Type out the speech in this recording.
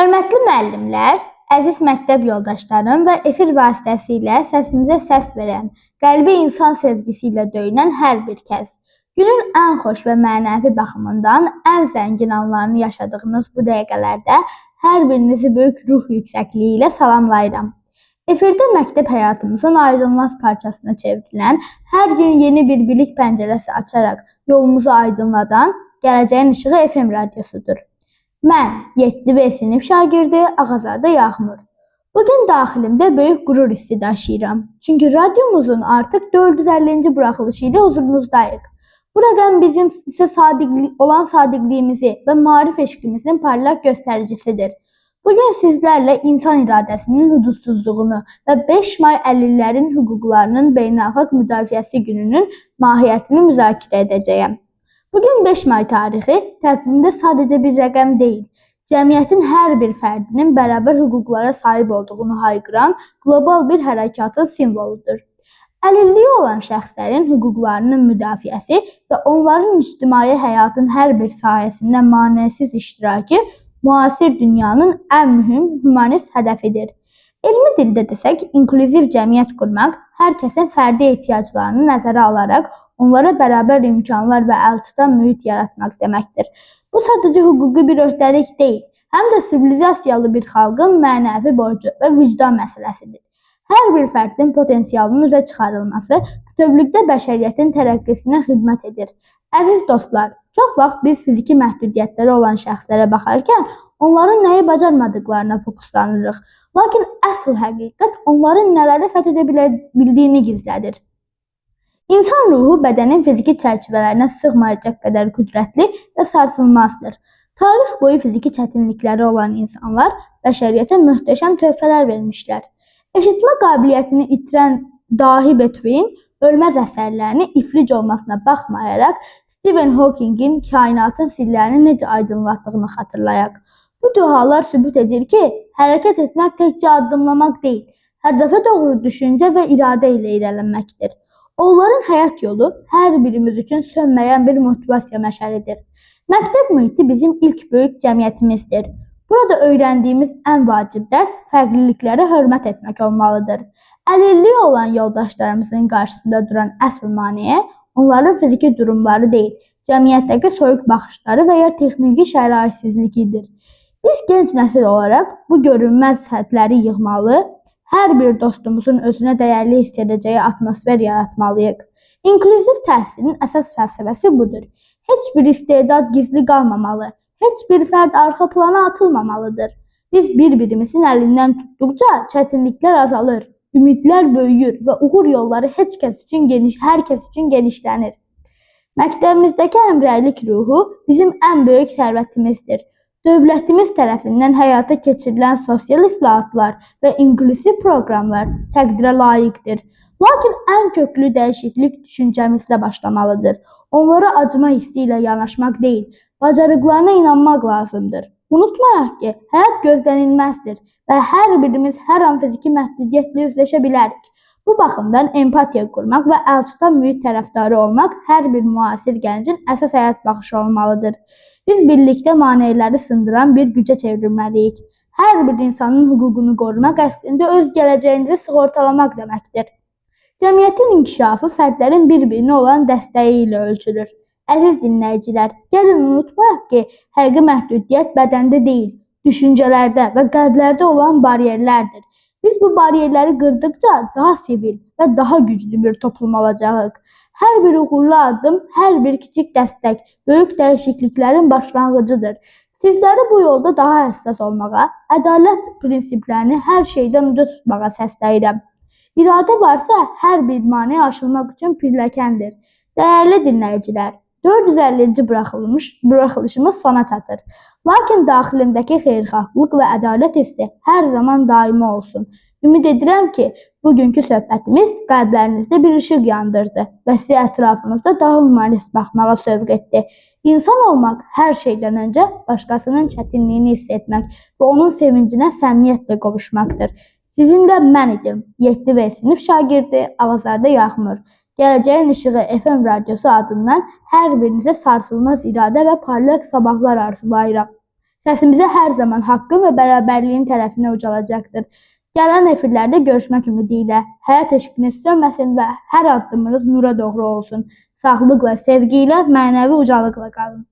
Hörmətli müəllimlər, əziz məktəb yoldaşlarım və efir vasitəsilə səsimizə səs verən, qəlbi insan sevgisi ilə döyünən hər bir kəs. Günün ən xoş və mənəvi baxımından ən zəngin anlarını yaşadığınız bu dəqiqələrdə hər birinizi böyük ruh yüksəkliyi ilə salamlayıram. Efirdə məktəb həyatımızın ayrılmaz parçasına çevrilən, hər gün yeni bir bilik pəncərəsi açaraq yolumuzu aydınladan Gələcəyin İşığı FM radiosudur. Mən 7B sinif şagirdi Ağazadə Yağmur. Bugün daxilimdə böyük qürur hissi daşıyıram. Çünki radiomuzun artıq 450-ci buraxılışı ilə huzurunuzdayıq. Bu rəqəm bizim sizə olan sadiqliyimizi və maarif eşqimizin parlaq göstəricisidir. Bugün sizlərlə insan iradəsinin hududsuzluğunu və 5 may əlillərin hüquqlarının beynəlxalq müdafiəsi gününün mahiyyətini müzakirə edəcəyəm. Bugün 5 may tarixi tərtibində sadəcə bir rəqəm deyil, cəmiyyətin hər bir fərdinin bərabər hüquqlara sahib olduğunu hayqıran qlobal bir hərəkatın simvoludur. Əlilliyi olan şəxslərin hüquqlarının müdafiəsi və onların ictimai həyatın hər bir sahəsində maneəsiz iştirakı müasir dünyanın ən mühüm humanist hədəfidir. Elmi dildə desək, inklüziv cəmiyyət qurmaq, hər kəsin fərdi ehtiyaclarını nəzərə alaraq onlara bərabər imkanlar və əlçatan mühit yaratmaq deməkdir. Bu sadəcə hüquqi bir öhdəlik deyil, həm də sivilizasiyalı bir xalqın mənəvi borcu və vicdan məsələsidir. Hər bir fərdin potensialının üzə çıxarılması bütövlükdə bəşəriyyətin tərəqqisinə xidmət edir. Əziz dostlar, çox vaxt biz fiziki məhdudiyyətləri olan şəxslərə baxarkən onların nəyi bacarmadıqlarına fokuslanırıq. Lakin əsl həqiqət onların nələri fəth edə bildiyini gizlədir. İnsan ruhu bədənin fiziki çərçivələrinə sığmayacaq qədər qüdrətli və sarsılmazdır. Tarix boyu fiziki çətinlikləri olan insanlar bəşəriyyətə möhtəşəm töhfələr vermişlər. Eşitmə qabiliyyətini itirən dahi Beethoven ölməz əsərlərini iflic olmasına baxmayaraq Stephen Hawkingin kainatın sirlərini necə aydınlatdığını xatırlayaq. Bu duhalar sübut edir ki, hərəkət etmək təkcə addımlamaq deyil, hədəfə doğru düşüncə və iradə ilə irələnməkdir. Onların həyat yolu hər birimiz üçün sönməyən bir motivasiya məşəlidir. Məktəb mühiti bizim ilk böyük cəmiyyətimizdir. Burada öyrəndiyimiz ən vacib dərs fərqliliklərə hörmət etmək olmalıdır. Əlilliyi olan yoldaşlarımızın qarşısında duran əsl maneə onların fiziki durumları deyil, cəmiyyətdəki soyuq baxışları və ya texniki şəraitsizliyidir. Biz gənc nəsil olaraq bu görünməz sədləri yığmalı, hər bir dostumuzun özünə dəyərli hiss edəcəyi atmosfer yaratmalıyıq. İnklüziv təhsilin əsas fəlsəfəsi budur. Heç bir istedad gizli qalmamalı, heç bir fərd arxa plana atılmamalıdır. Biz bir-birimizin əlindən tutduqca çətinliklər azalır, ümidlər böyüyür və uğur yolları hər kəs üçün genişlənir. Məktəbimizdəki həmrəylik ruhu bizim ən böyük sərvətimizdir. Dövlətimiz tərəfindən həyata keçirilən sosial islahatlar və inklusiv proqramlar təqdirə layiqdir. Lakin ən köklü dəyişiklik düşüncəmizlə başlamalıdır. Onlara acıma hissi ilə yanaşmaq deyil, bacarıqlarına inanmaq lazımdır. Unutmayaq ki, həyat gözlənilməzdir və hər birimiz hər an fiziki məhdudiyyətlə üzləşə bilərik. Bu baxımdan empatiya qurmaq və əlçatan mühit tərəfdarı olmaq hər bir müasir gəncin əsas həyat baxışı olmalıdır. Biz birlikdə maneələri sındıran bir gücə çevrilməliyik. Hər bir insanın hüququnu qorumaq əslində öz gələcəyinizi sığortalamaq deməkdir. Cəmiyyətin inkişafı fərdlərin bir-birinə olan dəstəyi ilə ölçülür. Əziz dinləyicilər, gəlin unutmayaq ki, həqiqi məhdudiyyət bədəndə deyil, düşüncələrdə və qəlblərdə olan bariyerlərdir. Biz bu bariyerləri qırdıqca daha sivil və daha güclü bir toplum olacağıq. Hər bir uğurlu addım, hər bir kiçik dəstək, böyük dəyişikliklərin başlanğıcıdır. Sizləri bu yolda daha həssas olmağa, ədalət prinsiplərini hər şeydən uca tutmağa səsləyirəm. İradə varsa, hər bir maneə aşılmaq üçün pilləkəndir. Dəyərli dinləyicilər, 450-ci buraxılışımız sona çatır. Lakin daxilimdəki xeyirxahlıq və ədalət hissi hər zaman daimi olsun. Ümid edirəm ki, bugünkü söhbətimiz qəlblərinizdə bir işıq yandırdı və sizi ətrafınızda daha humanist baxmağa sövq etdi. İnsan olmaq hər şeydən öncə başqasının çətinliyini hiss etmək və onun sevincinə səmimiyyətlə qovuşmaqdır. Sizinlə mən idim, 7B sinif şagirdi Ağazadə Yağmur. Gələcəyin İşığı FM radiosu adından hər birinizə sarsılmaz iradə və parlaq sabahlar arzulayıram. Səsimizə hər zaman haqqın və bərabərliyin tərəfinə ucalacaqdır. Gələn efirlərdə görüşmək ümidi ilə. Həyat eşqiniz sönməsin və hər addımınız nura doğru olsun. Sağlıqla, sevgi ilə, mənəvi ucalıqla qalın.